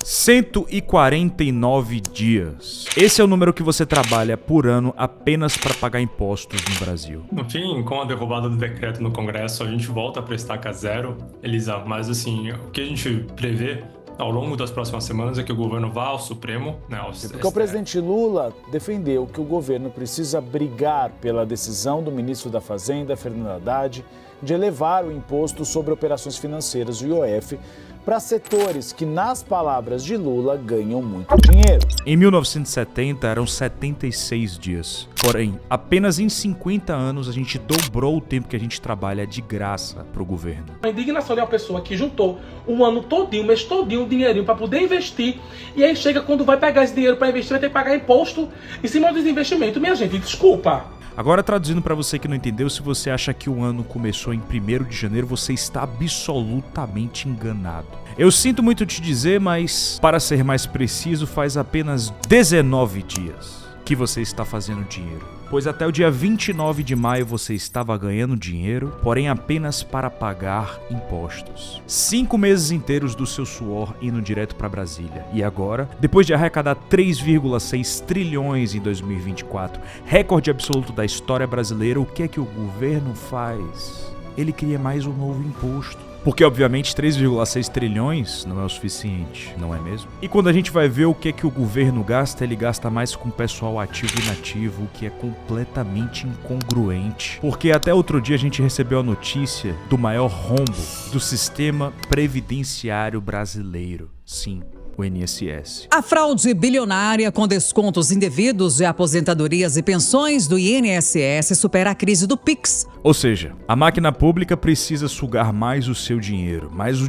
149 dias. Esse é o número que você trabalha por ano apenas para pagar impostos no Brasil. No fim, com a derrubada do decreto no Congresso, a gente volta para estaca zero, Elisa, mas assim, o que a gente prevê ao longo das próximas semanas é que o governo vá ao Supremo, né, ao STF. Porque o presidente Lula defendeu que o governo precisa brigar pela decisão do ministro da Fazenda, Fernando Haddad, de elevar o imposto sobre operações financeiras, o IOF, para setores que, nas palavras de Lula, ganham muito dinheiro. Em 1970 eram 76 dias. Porém, apenas em 50 anos a gente dobrou o tempo que a gente trabalha de graça pro governo. A indignação de uma pessoa que juntou um ano todinho, um mês todinho, um dinheirinho para poder investir, e aí chega quando vai pegar esse dinheiro para investir, vai ter que pagar imposto em cima desse investimento. Minha gente, desculpa. Agora, traduzindo para você que não entendeu, se você acha que o ano começou em 1º de janeiro, você está absolutamente enganado. Eu sinto muito te dizer, mas para ser mais preciso, faz apenas 19 dias que você está fazendo dinheiro. Pois até o dia 29 de maio você estava ganhando dinheiro, porém apenas para pagar impostos. 5 meses inteiros do seu suor indo direto para Brasília. E agora, depois de arrecadar 3,6 trilhões em 2024, recorde absoluto da história brasileira, o que é que o governo faz? Ele cria mais um novo imposto. Porque, obviamente, 3,6 trilhões não é o suficiente, não é mesmo? E quando a gente vai ver o que é que o governo gasta, ele gasta mais com pessoal ativo e inativo, o que é completamente incongruente. Porque até outro dia a gente recebeu a notícia do maior rombo do sistema previdenciário brasileiro. Sim, o INSS. A fraude bilionária com descontos indevidos de aposentadorias e pensões do INSS supera a crise do Pix. Ou seja, a máquina pública precisa sugar mais o seu dinheiro, mais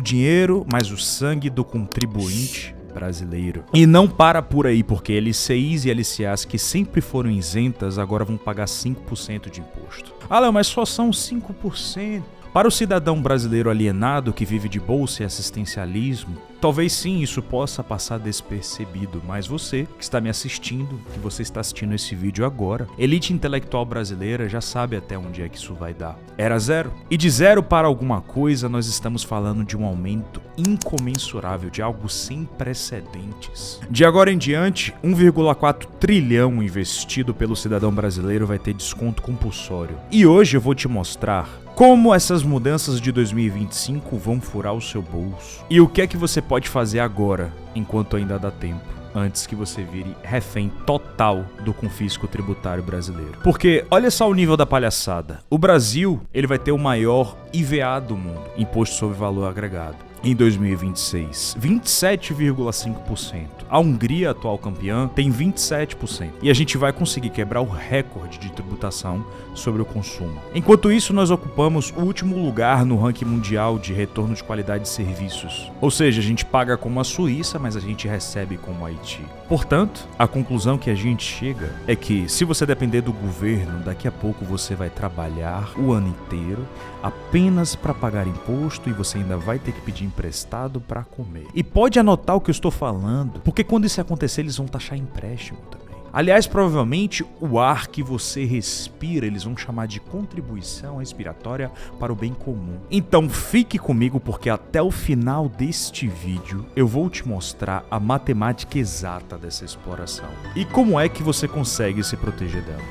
o sangue do contribuinte brasileiro. E não para por aí, porque LCIs e LCAs que sempre foram isentas agora vão pagar 5% de imposto. Ah, Léo, mas só são 5%. Para o cidadão brasileiro alienado que vive de bolsa e assistencialismo, talvez sim isso possa passar despercebido, mas você que está me assistindo, que você está assistindo esse vídeo agora, elite intelectual brasileira já sabe até onde é que isso vai dar. Era zero. E de zero para alguma coisa nós estamos falando de um aumento incomensurável, de algo sem precedentes. De agora em diante, 1,4 trilhão investido pelo cidadão brasileiro vai ter desconto compulsório. E hoje eu vou te mostrar como essas mudanças de 2025 vão furar o seu bolso. E o que é que você pode fazer agora, enquanto ainda dá tempo, antes que você vire refém total do confisco tributário brasileiro. Porque olha só o nível da palhaçada. O Brasil, ele vai ter o maior IVA do mundo, Imposto sobre Valor Agregado, em 2026, 27,5%. A Hungria, atual campeã, tem 27%. E a gente vai conseguir quebrar o recorde de tributação sobre o consumo. Enquanto isso, nós ocupamos o último lugar no ranking mundial de retorno de qualidade de serviços. Ou seja, a gente paga como a Suíça, mas a gente recebe como a Haiti. Portanto, a conclusão que a gente chega é que, se você depender do governo, daqui a pouco você vai trabalhar o ano inteiro apenas para pagar imposto e você ainda vai ter que pedir emprestado para comer. E pode anotar o que eu estou falando, porque quando isso acontecer, eles vão taxar empréstimo também. Aliás, provavelmente o ar que você respira, eles vão chamar de contribuição respiratória para o bem comum. Então fique comigo, porque até o final deste vídeo eu vou te mostrar a matemática exata dessa exploração e como é que você consegue se proteger dela.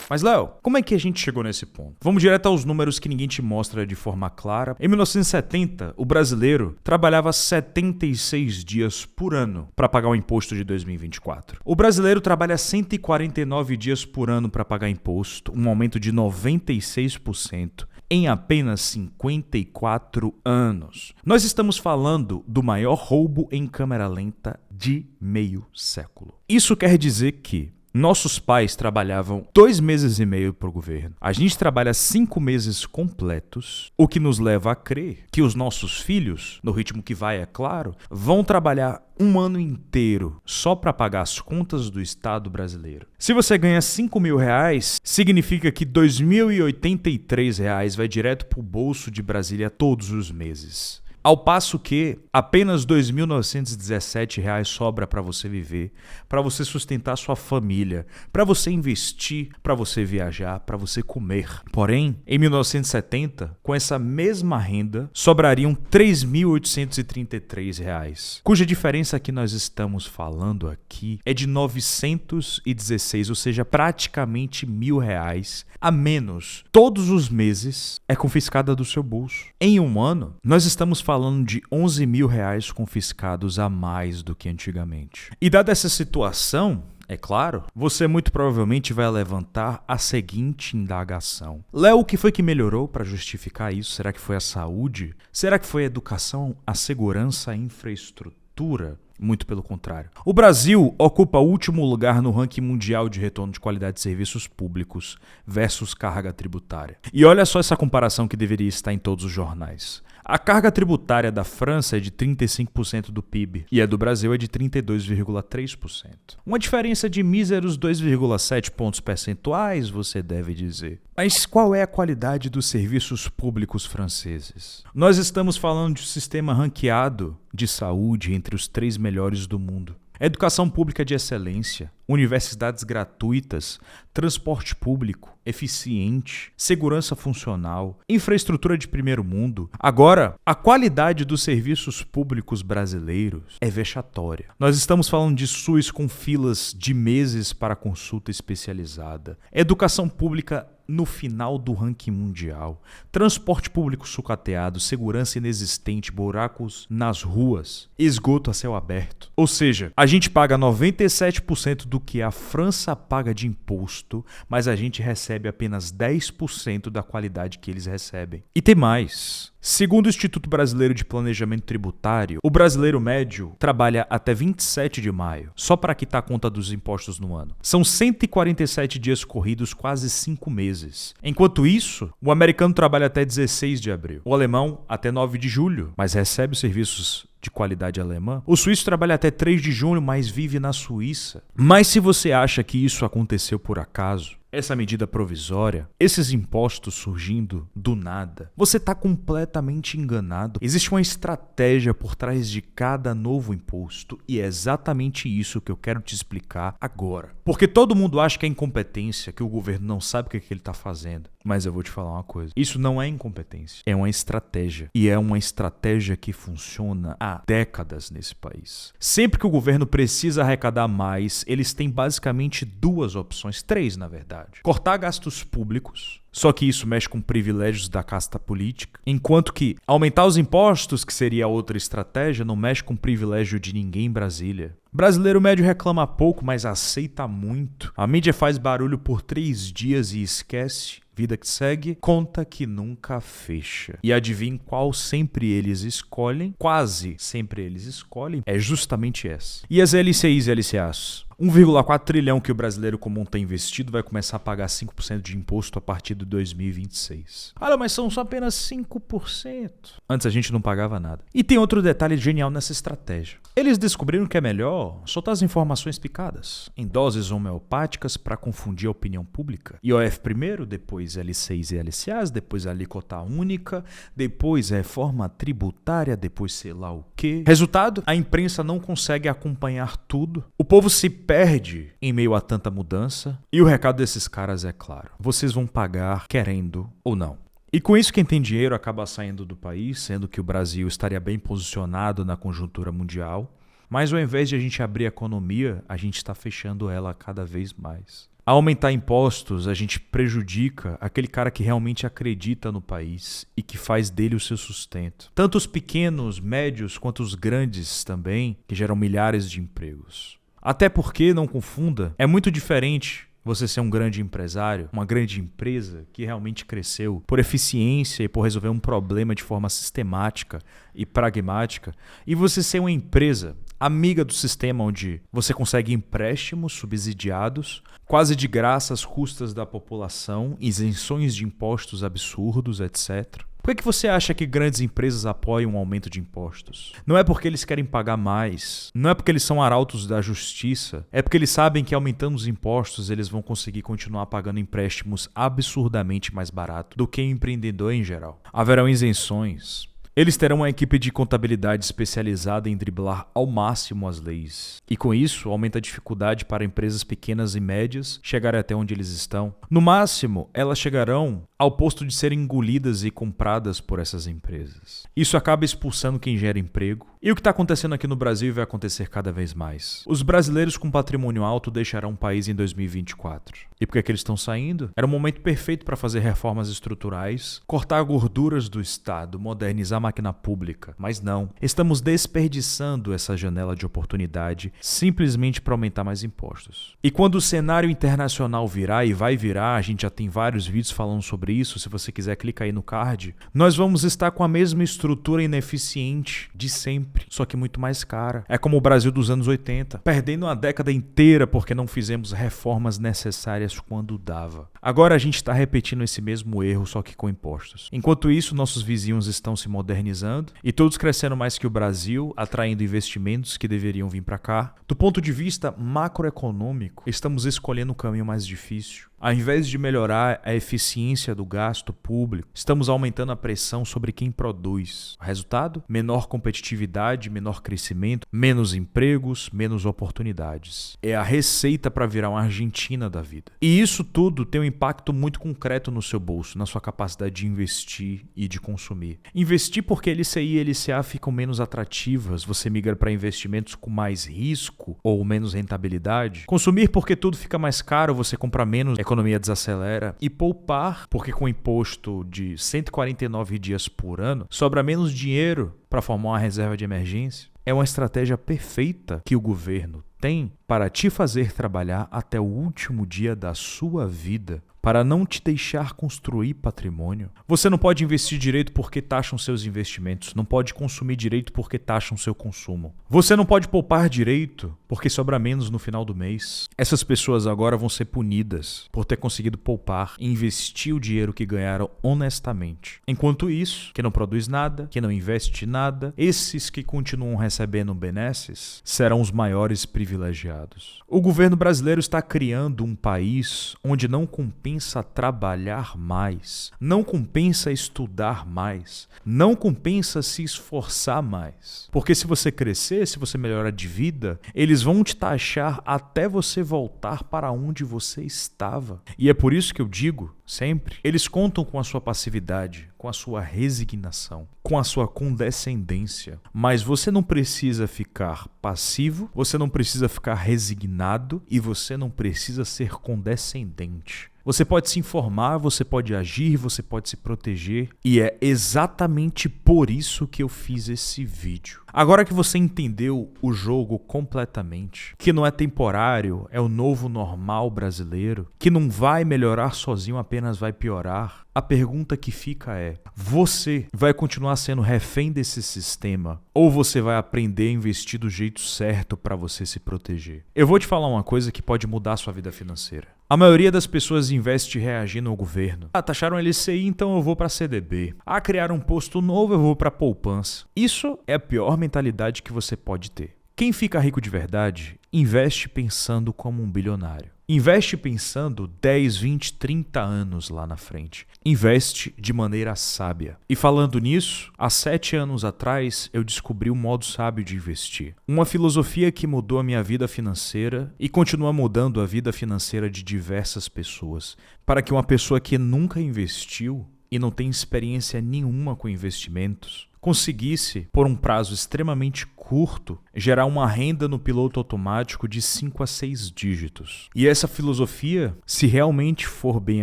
Mas, Léo, como é que a gente chegou nesse ponto? Vamos direto aos números que ninguém te mostra de forma clara. Em 1970, o brasileiro trabalhava 76 dias por ano para pagar o imposto de 2024. O brasileiro trabalha 149 dias por ano para pagar imposto, um aumento de 96%. Em apenas 54 anos. Nós estamos falando do maior roubo em câmera lenta de meio século. Isso quer dizer que nossos pais trabalhavam 2 meses e meio para o governo. A gente trabalha 5 meses completos, o que nos leva a crer que os nossos filhos, no ritmo que vai, é claro, vão trabalhar um ano inteiro só para pagar as contas do Estado brasileiro. Se você ganha 5 mil reais, significa que 2.083 reais vai direto para o bolso de Brasília todos os meses. Ao passo que apenas R$ 2.917 sobra para você viver, para você sustentar sua família, para você investir, para você viajar, para você comer. Porém, em 1970, com essa mesma renda, sobrariam R$ 3.833, cuja diferença que nós estamos falando aqui é de 916, ou seja, praticamente R$ 1.000 a menos. Todos os meses é confiscada do seu bolso. Em um ano, nós estamos falando de R$ 11.000 confiscados a mais do que antigamente. E dada essa situação, é claro, você muito provavelmente vai levantar a seguinte indagação. Léo, o que foi que melhorou para justificar isso? Será que foi a saúde? Será que foi a educação, a segurança, a infraestrutura? Muito pelo contrário. O Brasil ocupa o último lugar no ranking mundial de retorno de qualidade de serviços públicos versus carga tributária. E olha só essa comparação que deveria estar em todos os jornais. A carga tributária da França é de 35% do PIB e a do Brasil é de 32,3%. Uma diferença de míseros 2,7 pontos percentuais, você deve dizer. Mas qual é a qualidade dos serviços públicos franceses? Nós estamos falando de um sistema ranqueado de saúde entre os 3 melhores do mundo. Educação pública de excelência, universidades gratuitas, transporte público eficiente, segurança funcional, infraestrutura de primeiro mundo. Agora, a qualidade dos serviços públicos brasileiros é vexatória. Nós estamos falando de SUS com filas de meses para consulta especializada, educação pública no final do ranking mundial, transporte público sucateado, segurança inexistente, buracos nas ruas, esgoto a céu aberto. Ou seja, a gente paga 97% do que a França paga de imposto, mas a gente recebe apenas 10% da qualidade que eles recebem. E tem mais. Segundo o Instituto Brasileiro de Planejamento Tributário, o brasileiro médio trabalha até 27 de maio, só para quitar a conta dos impostos no ano. São 147 dias corridos, quase 5 meses. Enquanto isso, o americano trabalha até 16 de abril, o alemão até 9 de julho, mas recebe os serviços de qualidade alemã. O suíço trabalha até 3 de junho, mas vive na Suíça. Mas se você acha que isso aconteceu por acaso, essa medida provisória, esses impostos surgindo do nada, você está completamente enganado. Existe uma estratégia por trás de cada novo imposto e é exatamente isso que eu quero te explicar agora. Porque todo mundo acha que é incompetência, que o governo não sabe o que ele está fazendo. Mas eu vou te falar uma coisa. Isso não é incompetência, é uma estratégia. E é uma estratégia que funciona há décadas nesse país. Sempre que o governo precisa arrecadar mais, eles têm basicamente 2 opções, 3 na verdade. Cortar gastos públicos, só que isso mexe com privilégios da casta política, enquanto que aumentar os impostos, que seria outra estratégia, não mexe com privilégio de ninguém em Brasília. Brasileiro médio reclama pouco, mas aceita muito. A mídia faz barulho por 3 dias e esquece. Vida que segue, conta que nunca fecha. E adivinha qual sempre eles escolhem, quase sempre eles escolhem, é justamente essa. E as LCIs e LCAs? 1,4 trilhão que o brasileiro comum tem investido vai começar a pagar 5% de imposto a partir de 2026. Olha, mas são só apenas 5%. Antes a gente não pagava nada. E tem outro detalhe genial nessa estratégia. Eles descobriram que é melhor soltar as informações picadas, em doses homeopáticas para confundir a opinião pública. IOF primeiro, depois LCIs e LCAs, depois alíquota única, depois reforma tributária, depois sei lá o quê. Resultado, a imprensa não consegue acompanhar tudo. O povo se perde em meio a tanta mudança. E o recado desses caras é claro. Vocês vão pagar querendo ou não. E com isso quem tem dinheiro acaba saindo do país, sendo que o Brasil estaria bem posicionado na conjuntura mundial. Mas ao invés de a gente abrir a economia, a gente está fechando ela cada vez mais. Ao aumentar impostos, a gente prejudica aquele cara que realmente acredita no país e que faz dele o seu sustento. Tanto os pequenos, médios, quanto os grandes também, que geram milhares de empregos. Até porque, não confunda, é muito diferente você ser um grande empresário, uma grande empresa que realmente cresceu por eficiência e por resolver um problema de forma sistemática e pragmática, e você ser uma empresa amiga do sistema onde você consegue empréstimos subsidiados, quase de graça às custas da população, isenções de impostos absurdos, etc. Por que você acha que grandes empresas apoiam um aumento de impostos? Não é porque eles querem pagar mais, não é porque eles são arautos da justiça, é porque eles sabem que aumentando os impostos eles vão conseguir continuar pagando empréstimos absurdamente mais barato do que o empreendedor em geral. Haverão isenções, Eles terão uma equipe de contabilidade especializada em driblar ao máximo as leis. E com isso, aumenta a dificuldade para empresas pequenas e médias chegarem até onde eles estão. No máximo, elas chegarão ao posto de serem engolidas e compradas por essas empresas. Isso acaba expulsando quem gera emprego. E o que está acontecendo aqui no Brasil vai acontecer cada vez mais. Os brasileiros com patrimônio alto deixarão o país em 2024. E por que eles estão saindo? Era o momento perfeito para fazer reformas estruturais, cortar gorduras do Estado, modernizar a máquina pública. Mas não. Estamos desperdiçando essa janela de oportunidade simplesmente para aumentar mais impostos. E quando o cenário internacional virar, e vai virar, a gente já tem vários vídeos falando sobre isso, se você quiser clica aí no card, nós vamos estar com a mesma estrutura ineficiente de sempre, só que muito mais cara. É como o Brasil dos anos 80, perdendo uma década inteira porque não fizemos reformas necessárias quando dava. Agora a gente está repetindo esse mesmo erro, só que com impostos. Enquanto isso, nossos vizinhos estão se modernizando e todos crescendo mais que o Brasil, atraindo investimentos que deveriam vir para cá. Do ponto de vista macroeconômico, estamos escolhendo o caminho mais difícil. Ao invés de melhorar a eficiência do gasto público, estamos aumentando a pressão sobre quem produz. O resultado? Menor competitividade, menor crescimento, menos empregos, menos oportunidades. É a receita para virar uma Argentina da vida. E isso tudo tem um impacto muito concreto no seu bolso, na sua capacidade de investir e de consumir. Investir porque LCI e LCA ficam menos atrativas, você migra para investimentos com mais risco ou menos rentabilidade. Consumir porque tudo fica mais caro, você compra menos, a economia desacelera. E poupar porque com imposto de 149 dias por ano, sobra menos dinheiro para formar uma reserva de emergência. É uma estratégia perfeita que o governo tem para te fazer trabalhar até o último dia da sua vida, para não te deixar construir patrimônio. Você não pode investir direito porque taxam seus investimentos, não pode consumir direito porque taxam seu consumo. Você não pode poupar direito porque sobra menos no final do mês. Essas pessoas agora vão ser punidas por ter conseguido poupar e investir o dinheiro que ganharam honestamente. Enquanto isso, quem não produz nada, quem não investe nada, esses que continuam recebendo benesses serão os maiores privilegiados. O governo brasileiro está criando um país onde não compensa trabalhar mais, não compensa estudar mais, não compensa se esforçar mais. Porque se você crescer, se você melhorar de vida, eles vão te taxar até você voltar para onde você estava. E é por isso que eu digo sempre, eles contam com a sua passividade, com a sua resignação, com a sua condescendência. Mas você não precisa ficar passivo, você não precisa ficar resignado e você não precisa ser condescendente. Você pode se informar, você pode agir, você pode se proteger. E é exatamente por isso que eu fiz esse vídeo. Agora que você entendeu o jogo completamente, que não é temporário, é o novo normal brasileiro, que não vai melhorar sozinho, apenas vai piorar, a pergunta que fica é: você vai continuar sendo refém desse sistema ou você vai aprender a investir do jeito certo para você se proteger? Eu vou te falar uma coisa que pode mudar a sua vida financeira. A maioria das pessoas investe reagindo ao governo. Taxaram LCI, então eu vou para CDB. Criaram um posto novo, eu vou para poupança. Isso é a pior mentalidade que você pode ter. Quem fica rico de verdade, investe pensando como um bilionário. Investe pensando 10, 20, 30 anos lá na frente. Investe de maneira sábia. E falando nisso, há 7 anos atrás eu descobri um modo sábio de investir. Uma filosofia que mudou a minha vida financeira e continua mudando a vida financeira de diversas pessoas. Para que uma pessoa que nunca investiu e não tem experiência nenhuma com investimentos conseguisse, por um prazo extremamente curto, gerar uma renda no piloto automático de 5 a 6 dígitos. E essa filosofia, se realmente for bem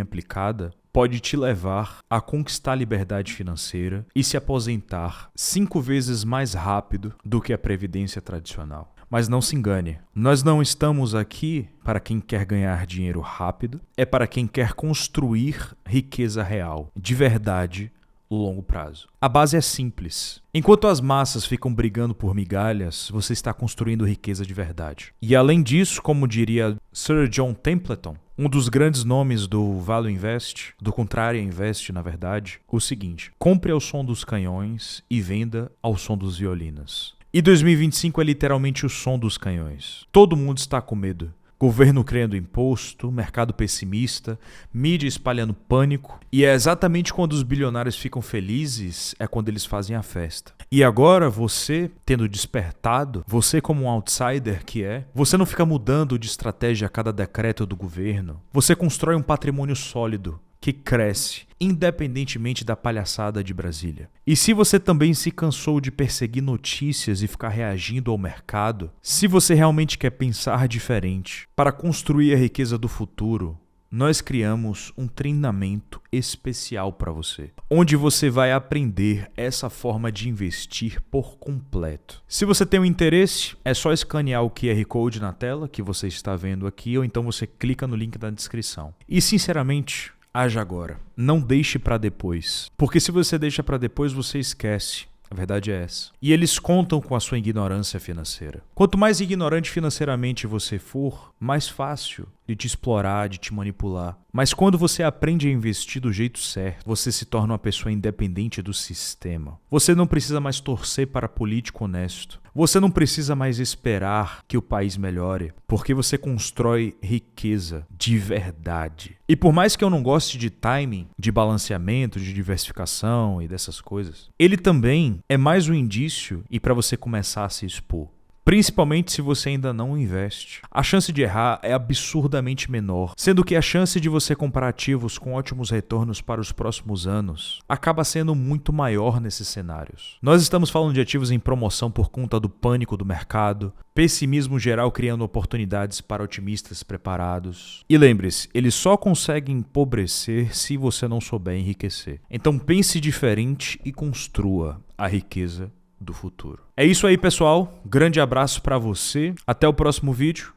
aplicada, pode te levar a conquistar a liberdade financeira e se aposentar 5 vezes mais rápido do que a previdência tradicional. Mas não se engane, nós não estamos aqui para quem quer ganhar dinheiro rápido, é para quem quer construir riqueza real, de verdade, longo prazo. A base é simples. Enquanto as massas ficam brigando por migalhas, você está construindo riqueza de verdade. E além disso, como diria Sir John Templeton, um dos grandes nomes do Value Invest, do Contraria Invest, na verdade, o seguinte: compre ao som dos canhões e venda ao som dos violinos. E 2025 é literalmente o som dos canhões. Todo mundo está com medo. Governo criando imposto, mercado pessimista, mídia espalhando pânico. E é exatamente quando os bilionários ficam felizes, é quando eles fazem a festa. E agora você, tendo despertado, você como um outsider que é, você não fica mudando de estratégia a cada decreto do governo. Você constrói um patrimônio sólido que cresce, independentemente da palhaçada de Brasília. E se você também se cansou de perseguir notícias e ficar reagindo ao mercado, se você realmente quer pensar diferente para construir a riqueza do futuro, nós criamos um treinamento especial para você, onde você vai aprender essa forma de investir por completo. Se você tem um interesse, é só escanear o QR Code na tela que você está vendo aqui, ou então você clica no link da descrição. E sinceramente, haja agora. Não deixe para depois. Porque se você deixa para depois, você esquece. A verdade é essa. E eles contam com a sua ignorância financeira. Quanto mais ignorante financeiramente você for, mais fácil de te explorar, de te manipular. Mas quando você aprende a investir do jeito certo, você se torna uma pessoa independente do sistema. Você não precisa mais torcer para político honesto. Você não precisa mais esperar que o país melhore, porque você constrói riqueza de verdade. E por mais que eu não goste de timing, de balanceamento, de diversificação e dessas coisas, ele também é mais um indício e para você começar a se expor. Principalmente se você ainda não investe. A chance de errar é absurdamente menor, sendo que a chance de você comprar ativos com ótimos retornos para os próximos anos acaba sendo muito maior nesses cenários. Nós estamos falando de ativos em promoção por conta do pânico do mercado, pessimismo geral criando oportunidades para otimistas preparados. E lembre-se, eles só conseguem empobrecer se você não souber enriquecer. Então pense diferente e construa a riqueza do futuro. É isso aí, pessoal. Grande abraço para você. Até o próximo vídeo.